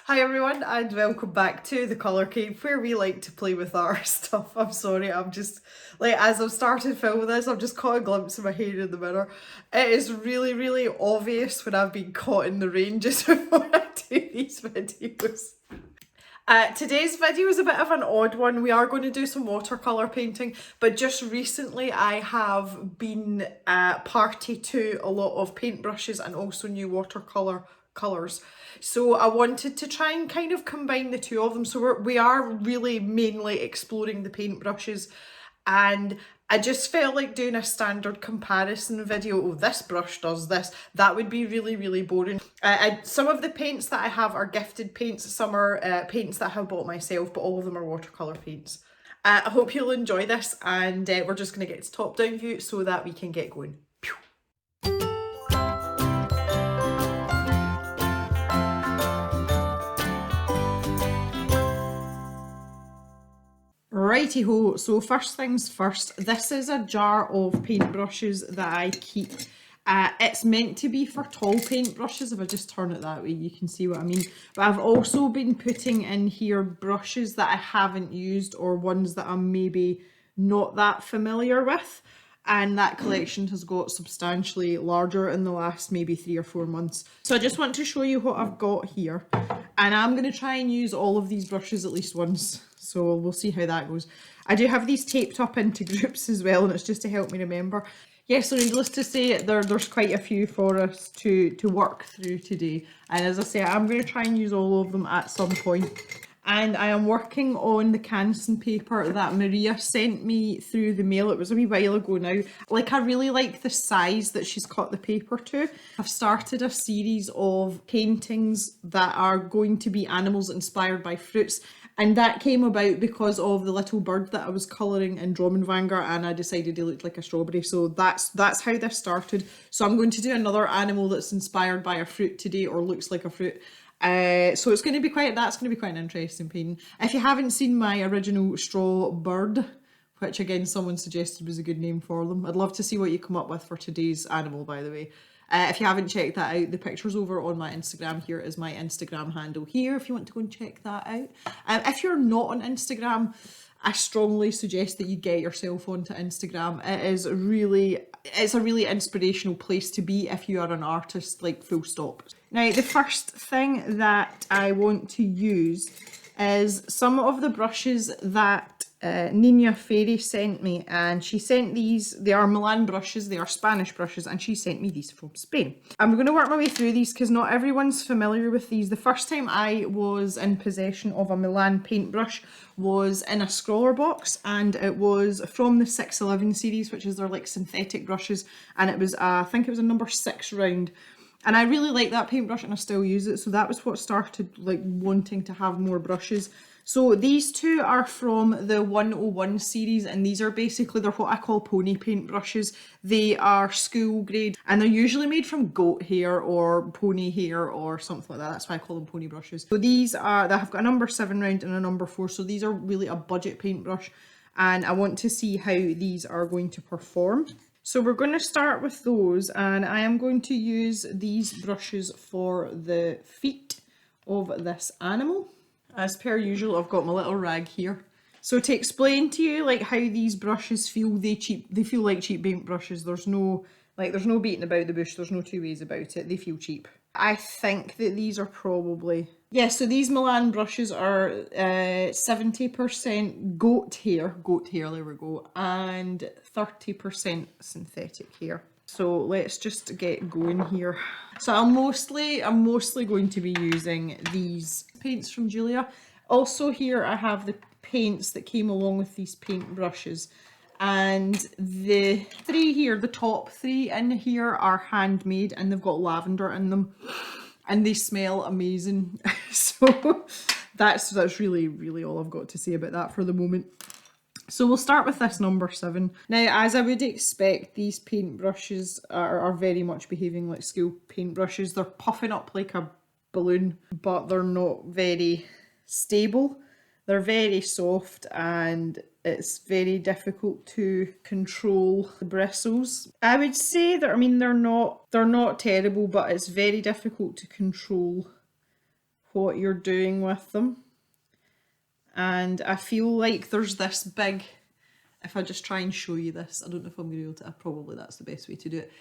Hi everyone and welcome back to the Colour Cave where we like to play with our stuff. I'm sorry, I'm just like as I've started filming this, I've just caught a glimpse of my hair in the mirror. It is really obvious when I've been caught in the rain just before I do these videos. Today's video is a bit of an odd one. We are going to do some watercolour painting, but just recently I have been party to a lot of paintbrushes and also new watercolour colours. So I wanted to try and kind of combine the two of them. So we are really mainly exploring the paintbrushes, and I just felt like doing a standard comparison video. Oh, this brush does this. That would be really boring. Some of the paints that I have are gifted paints. Some are paints that I have bought myself, but all of them are watercolour paints. I hope you'll enjoy this, and we're just going to get to top down view so that we can get going. Righty ho, so first things first, this is a jar of paintbrushes that I keep. It's meant to be for tall paintbrushes. If I just turn it that way, you can see what I mean. But I've also been putting in here brushes that I haven't used or ones that I'm maybe not that familiar with. And that collection has got substantially larger in the last maybe 3 or 4 months. So I just want to show you what I've got here. And I'm going to try and use all of these brushes at least once. So we'll see how that goes. I do have these taped up into groups as well, and it's just to help me remember. Yes, so needless to say, there's quite a few for us to work through today. And as I say, I'm going to try and use all of them at some point. And I am working on the canson paper that Maria sent me through the mail. It was a wee while ago now. Like, I really like the size that she's cut the paper to. I've started a series of paintings that are going to be animals inspired by fruits. And that came about because of the little bird that I was colouring in Dromenvanger, and I decided he looked like a strawberry. So that's how this started. So I'm going to do another animal that's inspired by a fruit today, or looks like a fruit. So it's going to be that's going to be quite an interesting painting. If you haven't seen my original straw bird, which again someone suggested was a good name for them, I'd love to see what you come up with for today's animal, by the way. If you haven't checked that out, the picture's over on my Instagram. Here is my Instagram handle here if you want to go and check that out. If you're not on Instagram, I strongly suggest that you get yourself onto Instagram. It's a really inspirational place to be if you are an artist, like full stop. Now, the first thing that I want to use is some of the brushes that Nina Fairy sent me, and she sent these. They are Milan brushes, they are Spanish brushes, and she sent me these from Spain. I'm going to work my way through these because not everyone's familiar with these. The first time I was in possession of a Milan paintbrush was in a scroller box, and it was from the 611 series, which is their like synthetic brushes, and it was I think it was a number 6 round. And I really like that paintbrush and I still use it. So that was what started like wanting to have more brushes. So these two are from the 101 series, and these are basically, they're what I call pony paintbrushes. They are school grade and they're usually made from goat hair or pony hair or something like that. That's why I call them pony brushes. So these are, they have got a number 7 round and a number 4. So these are really a budget paintbrush, and I want to see how these are going to perform. So we're going to start with those, and I am going to use these brushes for the feet of this animal. As per usual, I've got my little rag here. So to explain to you like how these brushes feel, they feel like cheap paint brushes. There's no beating about the bush. There's no two ways about it. They feel cheap. I think that these are probably, yeah, so these Milan brushes are 70% goat hair, there we go, and 30% synthetic hair. So let's just get going here. So I'm mostly going to be using these paints from Julia. Also here I have the paints that came along with these paint brushes. And the 3 here, the top 3 in here are handmade, and they've got lavender in them. And they smell amazing. So that's really all I've got to say about that for the moment. So we'll start with this number 7. Now, as I would expect, these paintbrushes are very much behaving like school paintbrushes. They're puffing up like a balloon, but they're not very stable. They're very soft, and it's very difficult to control the bristles. I would say that, I mean, they're not terrible, but it's very difficult to control what you're doing with them. And I feel like there's this big, if I just try and show you this, I don't know if I'm going to be able to, probably that's the best way to do it.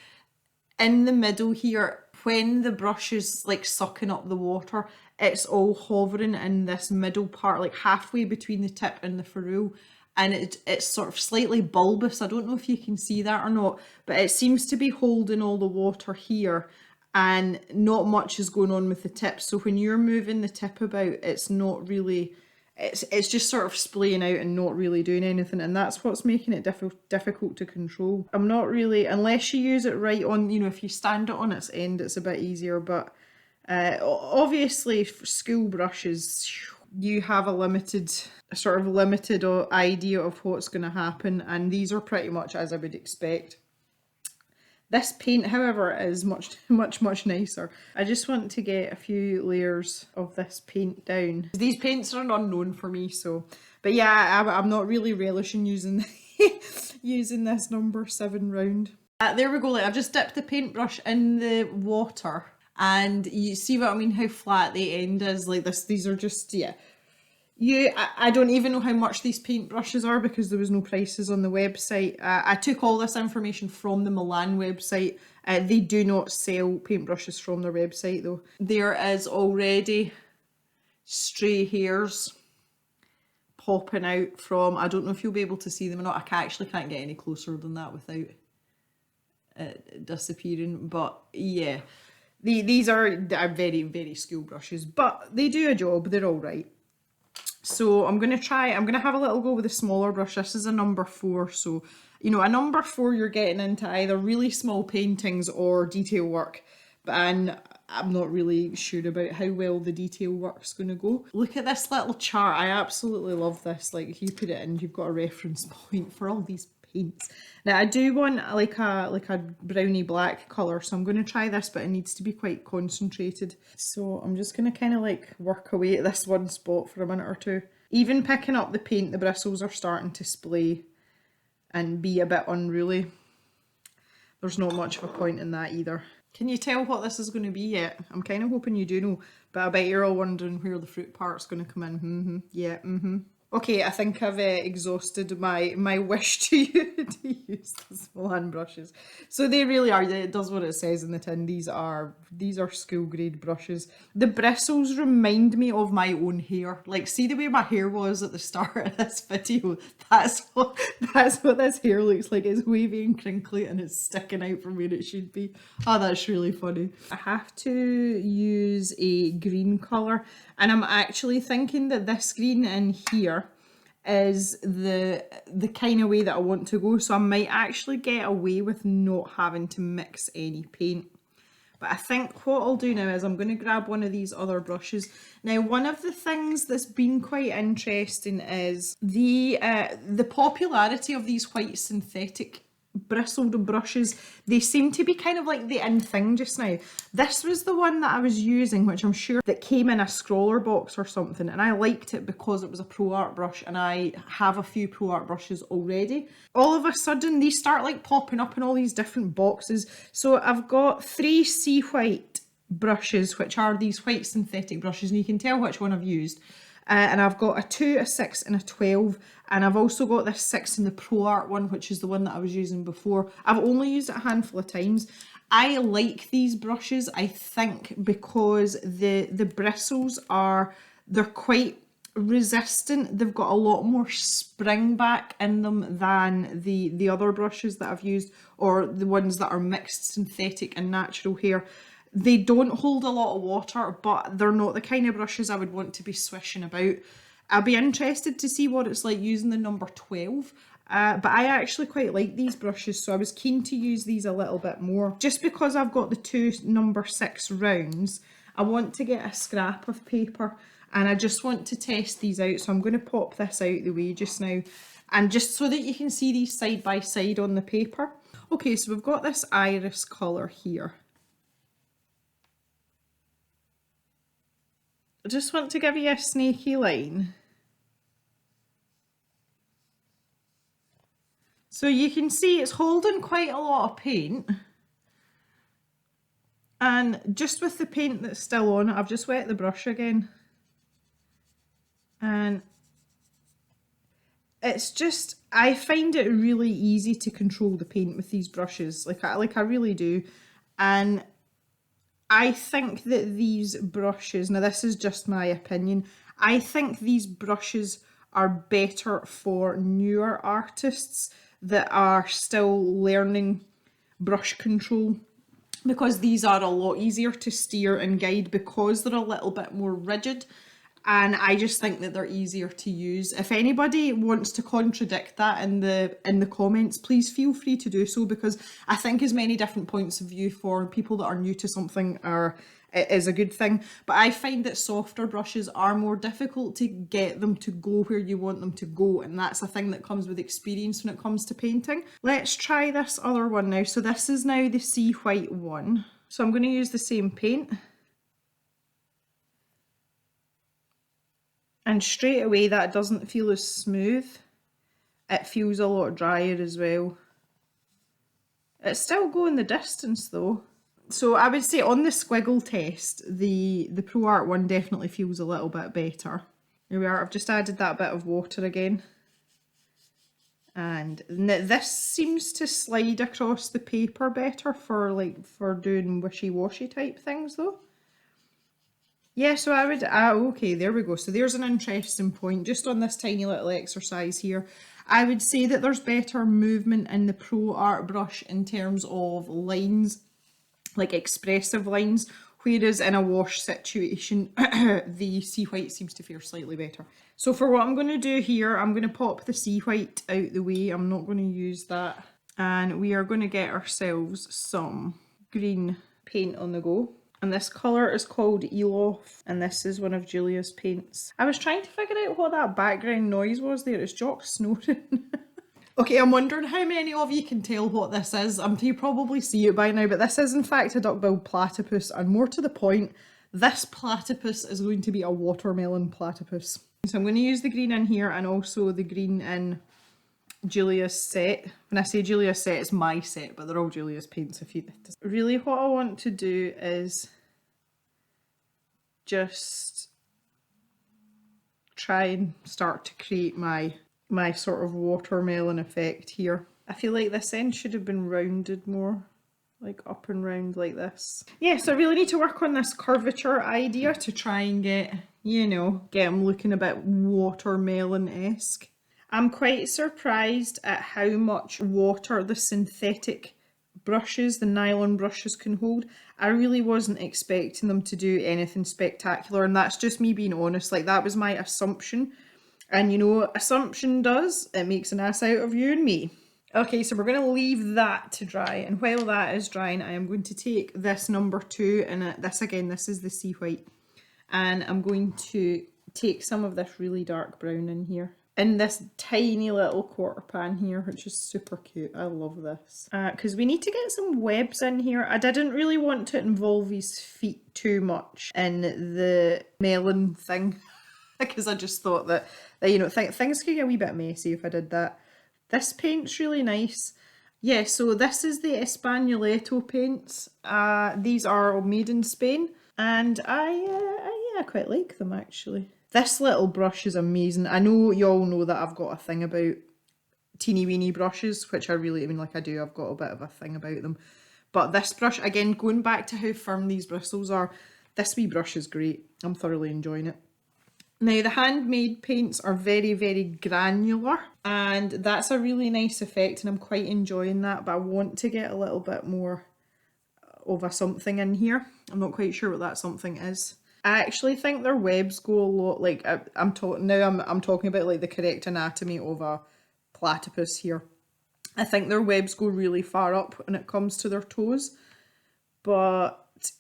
In the middle here, when the brush is like sucking up the water, it's all hovering in this middle part, like halfway between the tip and the ferrule. And it's sort of slightly bulbous. I don't know if you can see that or not, but it seems to be holding all the water here and not much is going on with the tip. So when you're moving the tip about, it's not really, it's just sort of splaying out and not really doing anything, and that's what's making it difficult to control. I'm not really, unless you use it right on, you know, if you stand it on its end, it's a bit easier, but obviously for school brushes, you have a sort of limited idea of what's going to happen, and these are pretty much as I would expect. This paint, however, is much nicer. I just want to get a few layers of this paint down. These paints are unknown for me, so. But yeah, I'm not really relishing using using this number 7 round. There we go, like I've just dipped the paintbrush in the water, and you see what I mean, how flat the end is, like this. These are just, yeah. I don't even know how much these paintbrushes are because there was no prices on the website. I took all this information from the Milan website. They do not sell paintbrushes from their website though. There is already stray hairs popping out from, I don't know if you'll be able to see them or not. I actually can't get any closer than that without it disappearing. But yeah, these are very, very school brushes, but they do a job. They're all right. So I'm going to have a little go with a smaller brush. This is a number 4. So, you know, a number 4, you're getting into either really small paintings or detail work. And I'm not really sure about how well the detail work's going to go. Look at this little chart. I absolutely love this. Like, if you put it in, you've got a reference point for all these paints. Now, I do want like a browny black colour, so I'm going to try this, but it needs to be quite concentrated. So I'm just going to kind of like work away at this one spot for a minute or two. Even picking up the paint, the bristles are starting to splay and be a bit unruly. There's not much of a point in that either. Can you tell what this is going to be yet? I'm kind of hoping you do know, but I bet you're all wondering where the fruit part's going to come in. Yeah, Okay, I think I've exhausted my wish to use the Milan brushes. So they really are, it does what it says in the tin. These are school grade brushes. The bristles remind me of my own hair. Like, see the way my hair was at the start of this video? That's what this hair looks like. It's wavy and crinkly and it's sticking out from where it should be. Oh, that's really funny. I have to use a green colour, and I'm actually thinking that this green in here is the kind of way that I want to go, so I might actually get away with not having to mix any paint. But I think what I'll do now is I'm going to grab one of these other brushes. Now, one of the things that's been quite interesting is the popularity of these white synthetic bristled brushes. They seem to be kind of like the in thing just now. This was the one that I was using, which I'm sure that came in a scroller box or something, and I liked it because it was a Pro Art brush, and I have a few Pro Art brushes already. All of a sudden they start like popping up in all these different boxes. So I've got 3 sea white brushes, which are these white synthetic brushes, and you can tell which one I've used. And I've got a 2, a 6 and a 12, and I've also got this 6 in the Pro Art one, which is the one that I was using before. I've only used it a handful of times. I like these brushes, I think, because the bristles they're quite resistant. They've got a lot more spring back in them than the other brushes that I've used, or the ones that are mixed synthetic and natural hair. They don't hold a lot of water, but they're not the kind of brushes I would want to be swishing about. I'll be interested to see what it's like using the number 12. But I actually quite like these brushes, so I was keen to use these a little bit more. Just because I've got the 2 number 6 rounds, I want to get a scrap of paper, and I just want to test these out. So I'm going to pop this out the way just now, and just so that you can see these side by side on the paper. Okay, so we've got this iris colour here. I just want to give you a snaky line. So you can see it's holding quite a lot of paint. And just with the paint that's still on it, I've just wet the brush again. And it's just, I find it really easy to control the paint with these brushes. Like I really do. And I think that these brushes, now this is just my opinion, I think these brushes are better for newer artists that are still learning brush control, because these are a lot easier to steer and guide because they're a little bit more rigid. And I just think that they're easier to use. If anybody wants to contradict that in the comments, please feel free to do so, because I think as many different points of view for people that are new to something is a good thing. But I find that softer brushes are more difficult to get them to go where you want them to go, and that's a thing that comes with experience when it comes to painting. Let's try this other one now. So this is now the Sea White one. So I'm going to use the same paint. And straight away that doesn't feel as smooth. It feels a lot drier as well. It's still going the distance though. So I would say on the squiggle test, the Pro Art one definitely feels a little bit better. Here we are, I've just added that bit of water again. And this seems to slide across the paper better for doing wishy-washy type things though. Yeah, so I would, okay, there we go. So there's an interesting point just on this tiny little exercise here. I would say that there's better movement in the Pro Art brush in terms of lines, like expressive lines, whereas in a wash situation, the Sea White seems to fare slightly better. So for what I'm going to do here, I'm going to pop the Sea White out the way. I'm not going to use that. And we are going to get ourselves some green paint on the go. And this colour is called Elof, and this is one of Julia's paints. I was trying to figure out what that background noise was there. It's Jock snoring. Okay, I'm wondering how many of you can tell what this is. You probably see it by now, but this is in fact a duck-billed platypus, and more to the point, this platypus is going to be a watermelon platypus. So I'm going to use the green in here and also the green in Julia's set. When I say Julia's set, it's my set, but they're all Julia's paints. Really what I want to do is just try and start to create my sort of watermelon effect here. I feel like this end should have been rounded more, like up and round like this. Yeah, so I really need to work on this curvature idea to try and get, you know, get them looking a bit watermelon-esque. I'm quite surprised at how much water the synthetic brushes, the nylon brushes, can hold. I really wasn't expecting them to do anything spectacular, and that's just me being honest. Like, that was my assumption. And you know what assumption does? It makes an ass out of you and me. Okay, so we're going to leave that to dry, and while that is drying, I am going to take this number 2, and this is the Sea White, and I'm going to take some of this really dark brown in here. In this tiny little quarter pan here, which is super cute. I love this. Because we need to get some webs in here. I didn't really want to involve his feet too much in the melon thing. Because I just thought that you know, things could get a wee bit messy if I did that. This paint's really nice. Yeah, so this is the Españoleto paints. These are made in Spain. And I quite like them actually. This little brush is amazing. I know you all know that I've got a thing about teeny weeny brushes, which I mean, like I do, I've got a bit of a thing about them. But this brush, again, going back to how firm these bristles are, this wee brush is great. I'm thoroughly enjoying it. Now, the handmade paints are very, very granular, and that's a really nice effect, and I'm quite enjoying that, but I want to get a little bit more of a something in here. I'm not quite sure what that something is. I actually think their webs go a lot, like, I'm talking about like the correct anatomy of a platypus here. I think their webs go really far up when it comes to their toes, but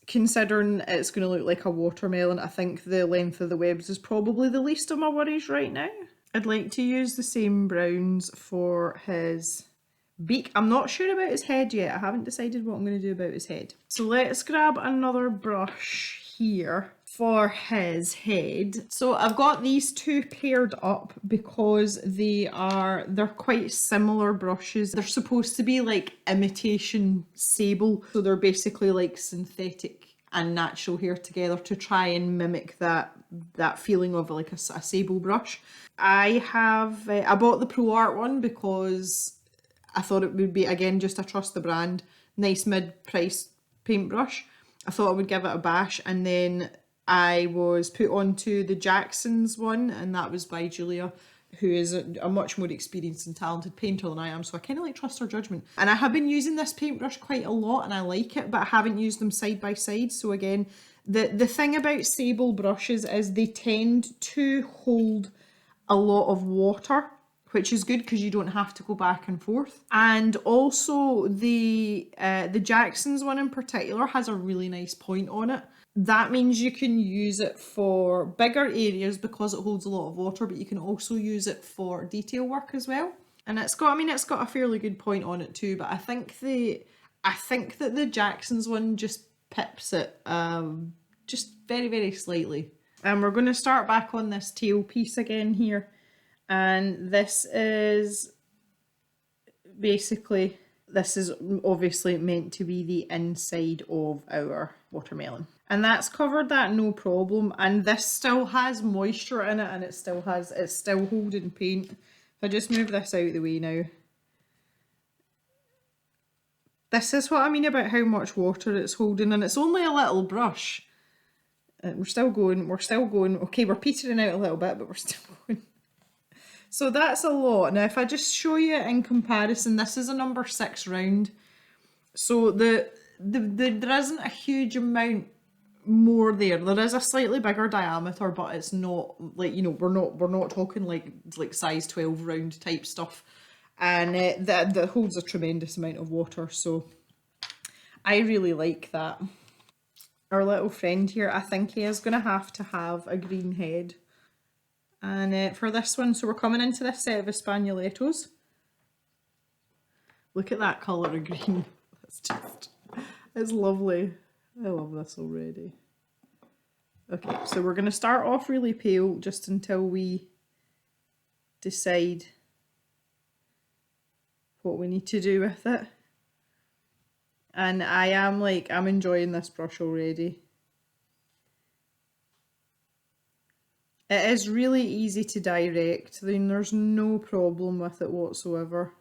considering it's going to look like a watermelon, I think the length of the webs is probably the least of my worries right now. I'd like to use the same browns for his beak. I'm not sure about his head yet. I haven't decided what I'm going to do about his head. So let's grab another brush here. for his head. So I've got these two paired up because they're quite similar brushes. They're supposed to be like imitation sable, so they're basically like synthetic and natural hair together to try and mimic that feeling of like a sable brush. I bought the Pro Art one because I thought it would be, again, just I trust the brand, nice mid-price paintbrush. I thought I would give it a bash, and then I was put onto the Jackson's one, and that was by Julia, who is a much more experienced and talented painter than I am, so I kind of like trust her judgment. And I have been using this paintbrush quite a lot, and I like it, but I haven't used them side by side. So again, the thing about sable brushes is they tend to hold a lot of water, which is good because you don't have to go back and forth. And also the Jackson's one in particular has a really nice point on it. That means you can use it for bigger areas because it holds a lot of water, but you can also use it for detail work as well. And it's got a fairly good point on it too, but I think that the Jackson's one just pips it just very, very slightly. And we're going to start back on this tail piece again here. And this is obviously meant to be the inside of our watermelon. And that's covered that no problem. And this still has moisture in it, and it's still holding paint. If I just move this out of the way now. This is what I mean about how much water it's holding, and it's only a little brush. We're still going. Okay, we're petering out a little bit, but we're still going. So that's a lot. Now, if I just show you in comparison, this is a number 6 round. So there isn't a huge amount more there. There is a slightly bigger diameter, but it's not like, you know, we're not talking like size 12 round type stuff. And that holds a tremendous amount of water. So I really like that. Our little friend here, I think he is going to have a green head. And for this one, so we're coming into this set of Espagnolettos. Look at that colour of green. It's lovely. I love this already. Okay, so we're going to start off really pale just until we decide what we need to do with it. And I'm enjoying this brush already. It is really easy to direct, then there's no problem with it whatsoever.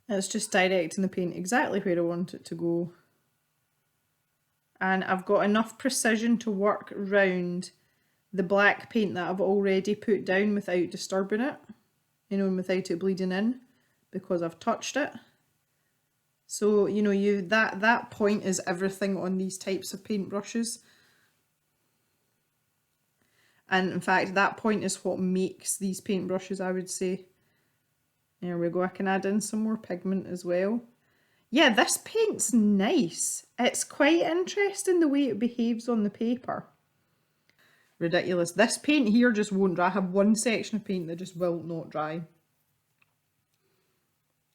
It's just directing the paint exactly where I want it to go. And I've got enough precision to work around the black paint that I've already put down without disturbing it, you know, and without it bleeding in, because I've touched it. So, you know, that point is everything on these types of paintbrushes. And in fact, that point is what makes these paintbrushes, I would say. There we go. I can add in some more pigment as well. Yeah, this paint's nice. It's quite interesting the way it behaves on the paper. Ridiculous. This paint here just won't dry. I have one section of paint that just will not dry.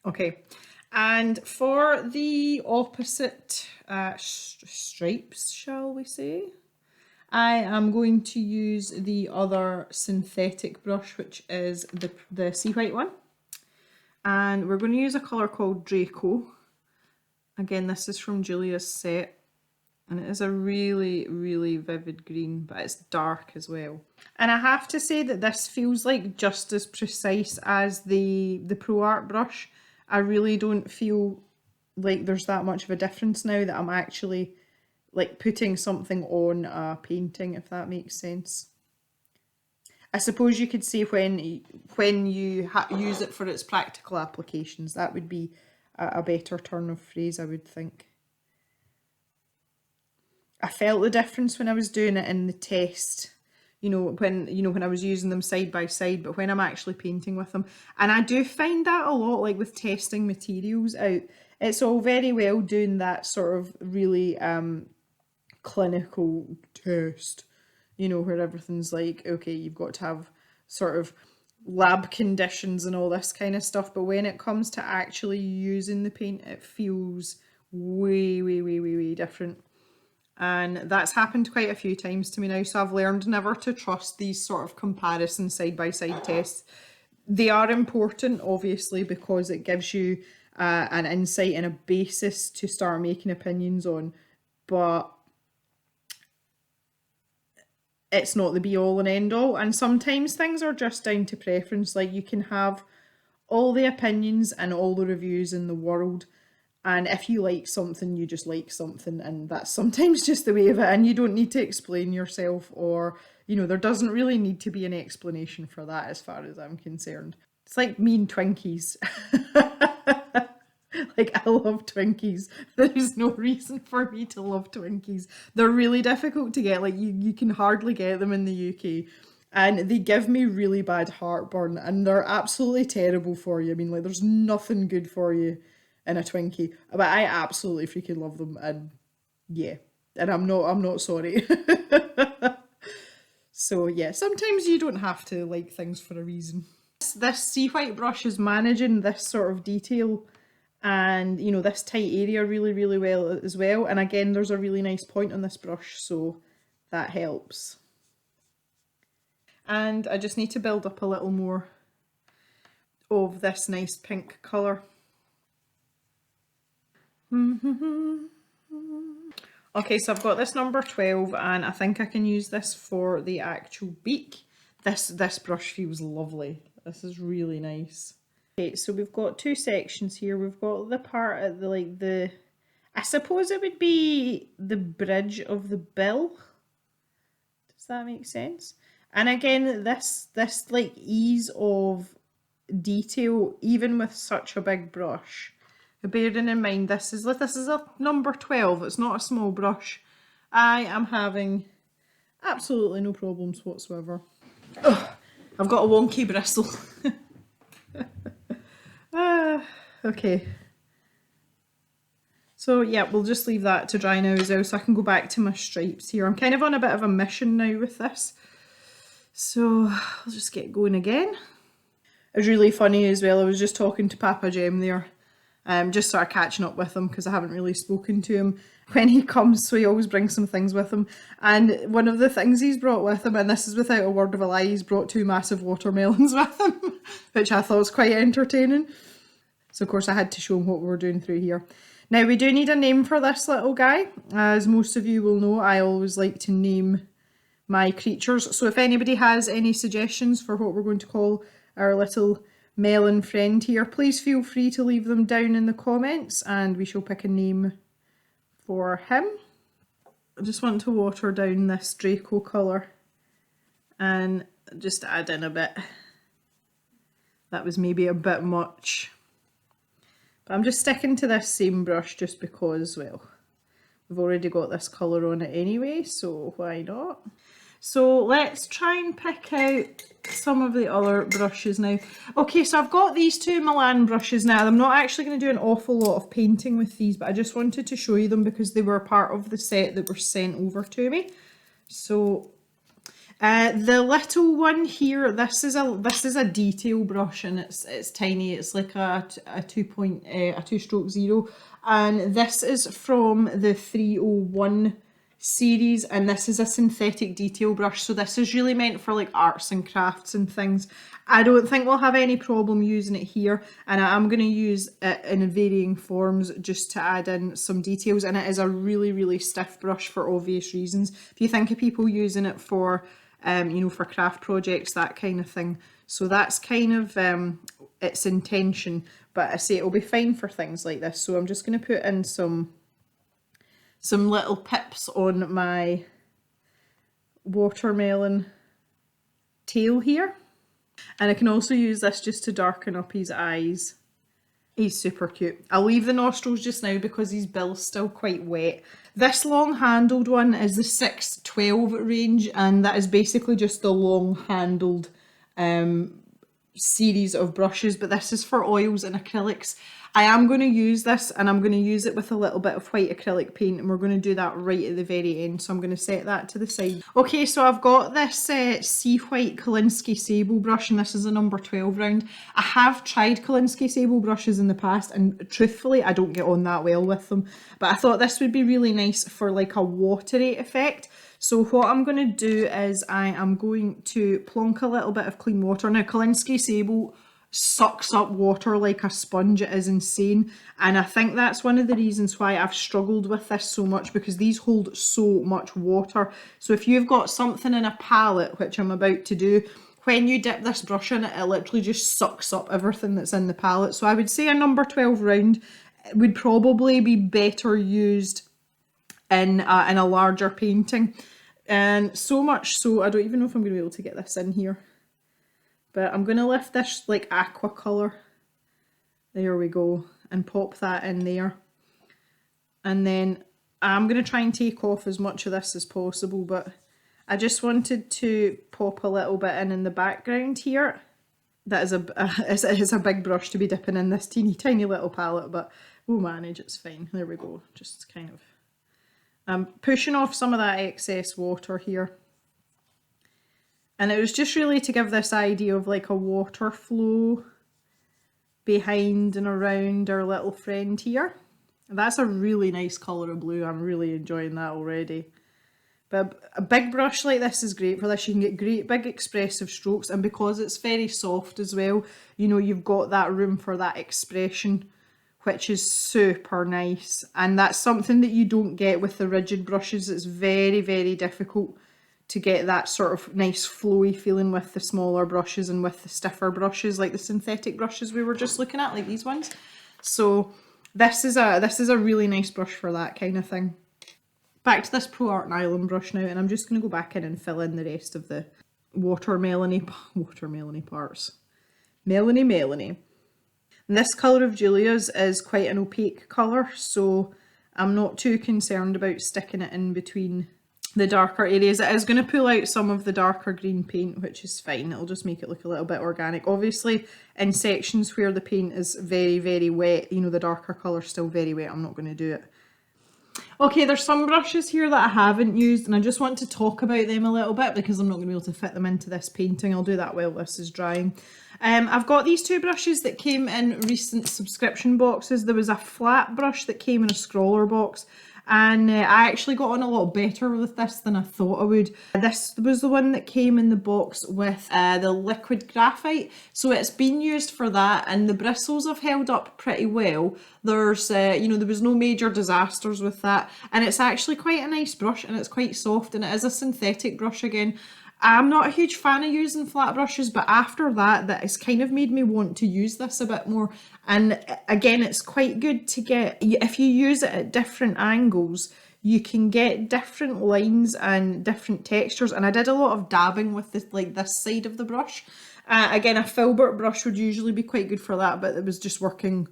Okay. And for the opposite stripes, shall we say, I am going to use the other synthetic brush, which is the sea white one. And we're going to use a colour called Draco. Again, this is from Julia's set. And it is a really, really vivid green, but it's dark as well. And I have to say that this feels like just as precise as the Pro Art brush. I really don't feel like there's that much of a difference now that I'm actually like putting something on a painting, if that makes sense. I suppose you could say when you use it for its practical applications, that would be a better turn of phrase, I would think. I felt the difference when I was doing it in the test, when I was using them side by side, but when I'm actually painting with them. And I do find that a lot, like with testing materials out, it's all very well doing that sort of really clinical test, where everything's like, okay, you've got to have sort of lab conditions and all this kind of stuff. But when it comes to actually using the paint, it feels way, way, way, way, way different. And that's happened quite a few times to me now, so I've learned never to trust these sort of comparison side-by-side tests. They are important, obviously, because it gives you an insight and a basis to start making opinions on, but it's not the be-all and end-all, and sometimes things are just down to preference. Like, you can have all the opinions and all the reviews in the world, and if you like something, you just like something, and that's sometimes just the way of it, and you don't need to explain yourself, or, you know, there doesn't really need to be an explanation for that as far as I'm concerned. It's like me and Twinkies. Like, I love Twinkies. There's no reason for me to love Twinkies. They're really difficult to get. Like, you can hardly get them in the UK. And they give me really bad heartburn, and they're absolutely terrible for you. I mean, like, there's nothing good for you in a Twinkie. But I absolutely freaking love them, and yeah. And I'm not sorry. So yeah, sometimes you don't have to like things for a reason. This sea white brush is managing this sort of detail and, you know, this tight area really, really well as well. And again, there's a really nice point on this brush, so that helps. And I just need to build up a little more of this nice pink colour. Okay, so I've got this number 12, and I think I can use this for the actual beak. This brush feels lovely. This is really nice. Okay, so we've got two sections here. We've got the part at the I suppose it would be the bridge of the bill. Does that make sense? And again, this like ease of detail, even with such a big brush. Bearing in mind this is a number 12, it's not a small brush. I am having absolutely no problems whatsoever. Ugh, I've got a wonky bristle. Okay. So yeah, we'll just leave that to dry now as well, so I can go back to my stripes here. I'm kind of on a bit of a mission now with this. So I'll just get going again. It was really funny as well, I was just talking to Papa Jem there. Just sort of catching up with him because I haven't really spoken to him when he comes, so he always brings some things with him. And one of the things he's brought with him, and this is without a word of a lie, he's brought 2 massive watermelons with him, which I thought was quite entertaining. So of course I had to show him what we were doing through here. Now we do need a name for this little guy. As most of you will know, I always like to name my creatures. So if anybody has any suggestions for what we're going to call our little melon friend here, please feel free to leave them down in the comments and we shall pick a name for him. I just want to water down this Draco colour and just add in a bit. That was maybe a bit much. But I'm just sticking to this same brush just because, well, we've already got this colour on it anyway, so why not? So let's try and pick out some of the other brushes now. Okay, so I've got these 2 Milan brushes now. I'm not actually going to do an awful lot of painting with these, but I just wanted to show you them because they were part of the set that were sent over to me. So the little one here, this is a detail brush, and it's tiny. It's like a 2-stroke 0, and this is from the 301 series, and this is a synthetic detail brush, so this is really meant for like arts and crafts and things. I don't think we'll have any problem using it here, and I'm going to use it in varying forms just to add in some details, and it is a really, really stiff brush for obvious reasons. If you think of people using it for you know, for craft projects, that kind of thing, so that's kind of its intention, but I say it'll be fine for things like this. So I'm just going to put in some little pips on my watermelon tail here. And I can also use this just to darken up his eyes. He's super cute. I'll leave the nostrils just now because his bill's still quite wet. This long-handled one is the 612 range, and that is basically just the long-handled series of brushes, but this is for oils and acrylics. I am going to use this, and I'm going to use it with a little bit of white acrylic paint, and we're going to do that right at the very end, so I'm going to set that to the side. Okay, so I've got this sea white Kolinsky Sable brush, and this is a number 12 round. I have tried Kolinsky Sable brushes in the past, and truthfully I don't get on that well with them, but I thought this would be really nice for like a watery effect. So what I'm going to do is I am going to plonk a little bit of clean water. Now, Kolinsky Sable sucks up water like a sponge. It is insane. And I think that's one of the reasons why I've struggled with this so much, because these hold so much water. So if you've got something in a palette, which I'm about to do, when you dip this brush in it, it literally just sucks up everything that's in the palette. So I would say a number 12 round would probably be better used in a larger painting. And so much so, I don't even know if I'm going to be able to get this in here. But I'm going to lift this like aqua colour. There we go. And pop that in there. And then I'm going to try and take off as much of this as possible. But I just wanted to pop a little bit in the background here. That is it's a big brush to be dipping in this teeny tiny little palette. But we'll manage, it's fine. There we go. Just kind of... I'm pushing off some of that excess water here. And it was just really to give this idea of like a water flow behind and around our little friend here. That's a really nice colour of blue. I'm really enjoying that already. But a big brush like this is great for this. You can get great big expressive strokes, and because it's very soft as well, you know, you've got that room for that expression, which is super nice. And that's something that you don't get with the rigid brushes. It's very, very difficult to get that sort of nice flowy feeling with the smaller brushes and with the stiffer brushes, like the synthetic brushes we were just looking at, like these ones. So this is a really nice brush for that kind of thing. Back to this Pro Art Nylon brush now, and I'm just going to go back in and fill in the rest of the watermelony parts. Melony. And this colour of Julia's is quite an opaque colour, so I'm not too concerned about sticking it in between the darker areas. It is going to pull out some of the darker green paint, which is fine. It'll just make it look a little bit organic. Obviously, in sections where the paint is very, very wet, you know, the darker colour's still very wet, I'm not going to do it. Okay, there's some brushes here that I haven't used, and I just want to talk about them a little bit because I'm not going to be able to fit them into this painting. I'll do that while this is drying. I've got these two brushes that came in recent subscription boxes. There was a flat brush that came in a scroller box, and I actually got on a lot better with this than I thought I would. This was the one that came in the box with the liquid graphite, so it's been used for that, and the bristles have held up pretty well. There's, you know, there was no major disasters with that, and it's actually quite a nice brush, and it's quite soft, and it is a synthetic brush again. I'm not a huge fan of using flat brushes, but after that has kind of made me want to use this a bit more. And again, it's quite good to get, if you use it at different angles, you can get different lines and different textures. And I did a lot of dabbing with this, like this side of the brush. Again, a filbert brush would usually be quite good for that, but it was just working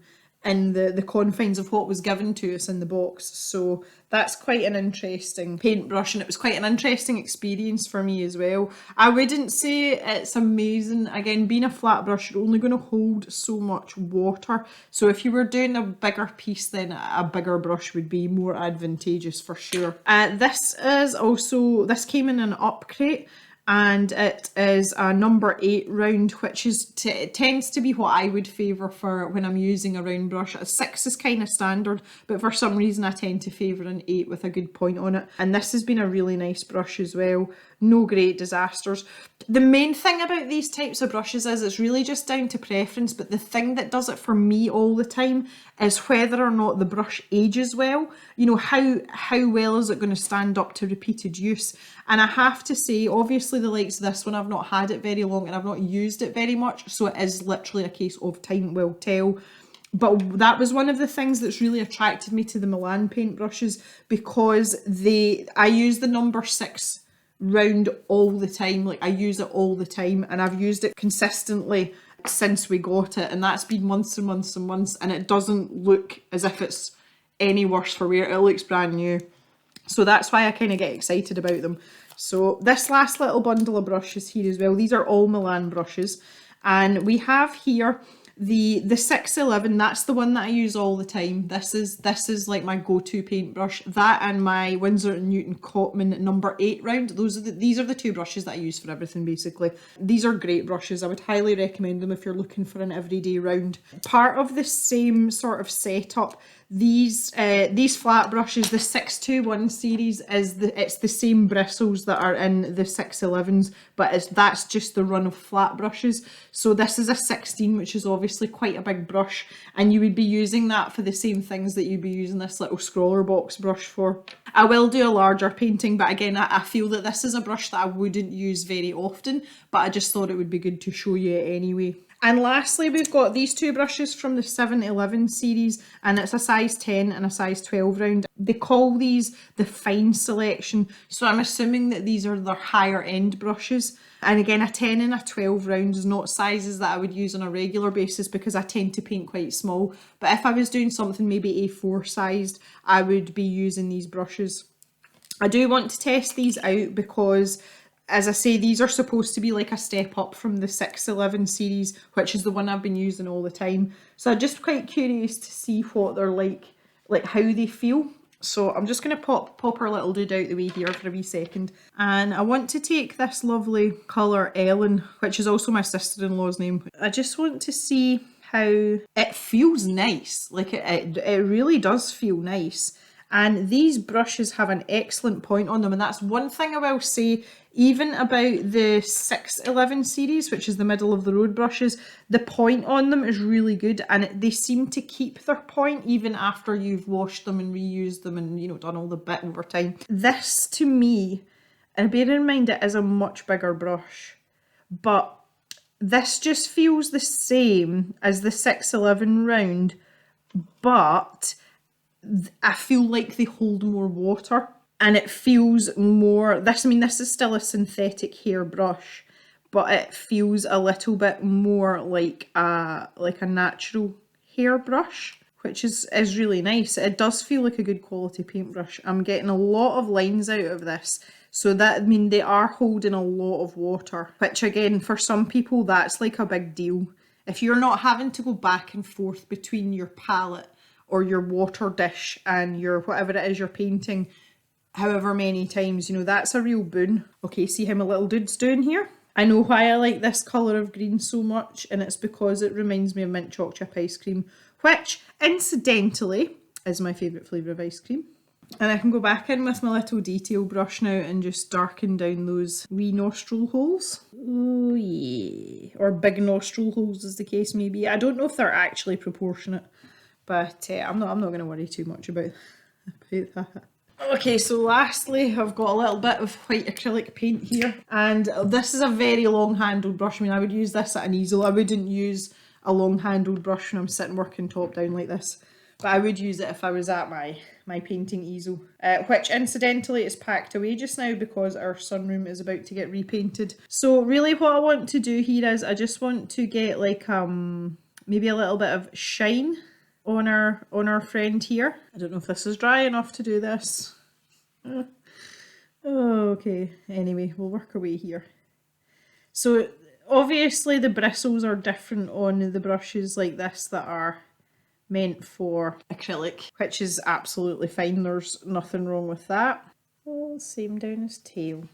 in the confines of what was given to us in the box. So that's quite an interesting paintbrush, and it was quite an interesting experience for me as well. I wouldn't say it's amazing. Again, being a flat brush, you're only going to hold so much water. So if you were doing a bigger piece, then a bigger brush would be more advantageous for sure. This came in an up crate, and it is a number 8 round, which is tends to be what I would favour for when I'm using a round brush. A 6 is kind of standard, but for some reason I tend to favour an 8 with a good point on it. And this has been a really nice brush as well. No great disasters. The main thing about these types of brushes is it's really just down to preference, but the thing that does it for me all the time is whether or not the brush ages well. You know, how well is it going to stand up to repeated use? And I have to say, obviously the likes of this one, I've not had it very long and I've not used it very much, so it is literally a case of time will tell. But that was one of the things that's really attracted me to the Milan paintbrushes, because I use the number 6 round all the time. Like, I use it all the time, and I've used it consistently since we got it, and that's been months and months and months, and it doesn't look as if it's any worse for wear. It looks brand new. So that's why I kind of get excited about them. So this last little bundle of brushes here as well, these are all Milan brushes. And we have here the 611, that's the one that I use all the time. This is like my go-to paintbrush. That and my Winsor & Newton Cotman number 8 round. These are the two brushes that I use for everything basically. These are great brushes. I would highly recommend them if you're looking for an everyday round. Part of the same sort of setup, these flat brushes, the 621 series, it's the same bristles that are in the 611s, but that's just the run of flat brushes. So this is a 16, which is obviously quite a big brush, and you would be using that for the same things that you'd be using this little scroller box brush for. I will do a larger painting, but again, I feel that this is a brush that I wouldn't use very often, but I just thought it would be good to show you it anyway. And lastly, we've got these two brushes from the 711 series, and it's a size 10 and a size 12 round. They call these the fine selection, so I'm assuming that these are their higher end brushes. And again, a 10 and a 12 round is not sizes that I would use on a regular basis because I tend to paint quite small. But if I was doing something maybe A4 sized, I would be using these brushes. I do want to test these out because, as I say, these are supposed to be like a step up from the 611 series, which is the one I've been using all the time. So I'm just quite curious to see what they're like how they feel. So I'm just going to pop our little dude out the way here for a wee second. And I want to take this lovely colour Ellen, which is also my sister-in-law's name. I just want to see how it feels nice. Like it really does feel nice. And these brushes have an excellent point on them, and that's one thing I will say even about the 611 series, which is the middle of the road brushes. The point on them is really good, and they seem to keep their point even after you've washed them and reused them and, you know, done all the bit over time. This, to me, and bear in mind it is a much bigger brush, but this just feels the same as the 611 round, but I feel like they hold more water, and it feels more, this is still a synthetic hair brush, but it feels a little bit more like a natural hair brush, which is really nice. It does feel like a good quality paintbrush. I'm getting a lot of lines out of this, so that, they are holding a lot of water, which again, for some people, that's like a big deal. If you're not having to go back and forth between your palette or your water dish and your whatever it is you're painting however many times, you know, that's a real boon. Okay, see how my little dude's doing here? I know why I like this colour of green so much, and it's because it reminds me of mint chocolate chip ice cream, which incidentally is my favourite flavour of ice cream. And I can go back in with my little detail brush now and just darken down those wee nostril holes. Oh yeah, or big nostril holes as the case may be. I don't know if they're actually proportionate, but I'm not going to worry too much about that. Okay, so lastly, I've got a little bit of white acrylic paint here, and this is a very long-handled brush. I would use this at an easel. I wouldn't use a long-handled brush when I'm sitting working top down like this, but I would use it if I was at my painting easel, which incidentally is packed away just now because our sunroom is about to get repainted. So really what I want to do here is I just want to get like maybe a little bit of shine on our friend here. I don't know if this is dry enough to do this. Okay, anyway, we'll work our way here. So obviously the bristles are different on the brushes like this that are meant for acrylic, which is absolutely fine. There's nothing wrong with that. Oh, same down his tail.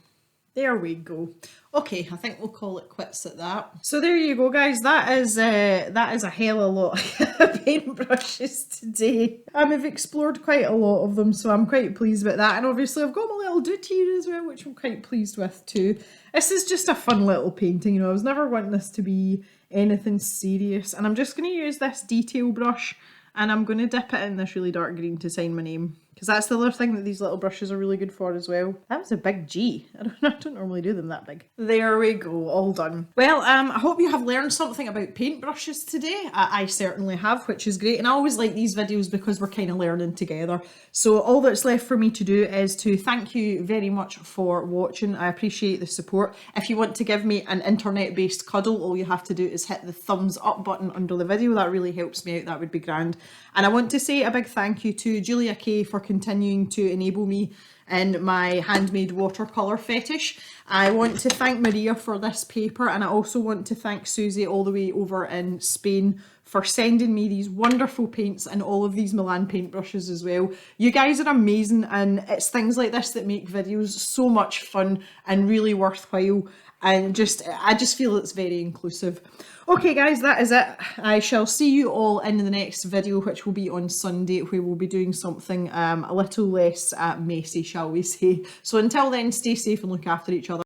There we go. Okay, I think we'll call it quits at that. So there you go, guys. That is a hell of a lot of paintbrushes today. I've explored quite a lot of them, so I'm quite pleased with that. And obviously I've got my little dude here as well, which I'm quite pleased with too. This is just a fun little painting, you know. I was never wanting this to be anything serious. And I'm just going to use this detail brush, and I'm going to dip it in this really dark green to sign my name, because that's the other thing that these little brushes are really good for as well. That was a big G. I don't normally do them that big. There we go, all done. Well, I hope you have learned something about paintbrushes today. I certainly have, which is great. And I always like these videos because we're kind of learning together. So all that's left for me to do is to thank you very much for watching. I appreciate the support. If you want to give me an internet-based cuddle, all you have to do is hit the thumbs up button under the video. That really helps me out. That would be grand. And I want to say a big thank you to Julia Kay for continuing to enable me in my handmade watercolour fetish. I want to thank Maria for this paper, and I also want to thank Susie all the way over in Spain for sending me these wonderful paints and all of these Milan paintbrushes as well. You guys are amazing, and it's things like this that make videos so much fun and really worthwhile, and I just feel it's very inclusive. Okay guys, that is it. I shall see you all in the next video, which will be on Sunday, where we'll be doing something a little less messy, shall we say. So until then, stay safe and look after each other.